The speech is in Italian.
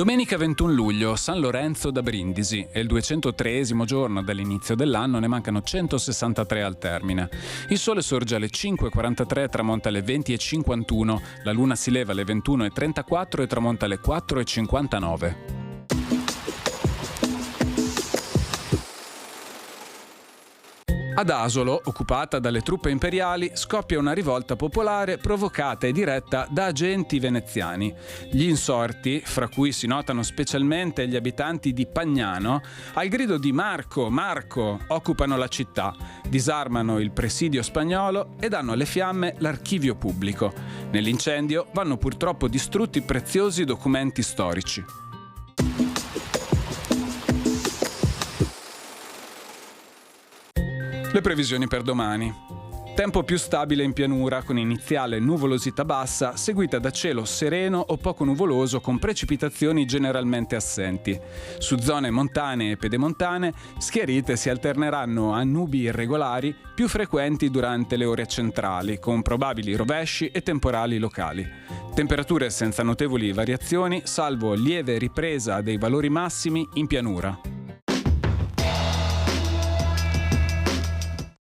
Domenica 21 luglio, San Lorenzo da Brindisi. È il 203esimo giorno dall'inizio dell'anno, ne mancano 163 al termine. Il sole sorge alle 5.43 e tramonta alle 20.51. La luna si leva alle 21.34 e tramonta alle 4.59. Ad Asolo, occupata dalle truppe imperiali, scoppia una rivolta popolare provocata e diretta da agenti veneziani. Gli insorti, fra cui si notano specialmente gli abitanti di Pagnano, al grido di Marco, Marco, occupano la città, disarmano il presidio spagnolo e danno alle fiamme l'archivio pubblico. Nell'incendio vanno purtroppo distrutti preziosi documenti storici. Le previsioni per domani. Tempo più stabile in pianura, con iniziale nuvolosità bassa, seguita da cielo sereno o poco nuvoloso con precipitazioni generalmente assenti. Su zone montane e pedemontane, schiarite si alterneranno a nubi irregolari più frequenti durante le ore centrali, con probabili rovesci e temporali locali. Temperature senza notevoli variazioni, salvo lieve ripresa dei valori massimi in pianura.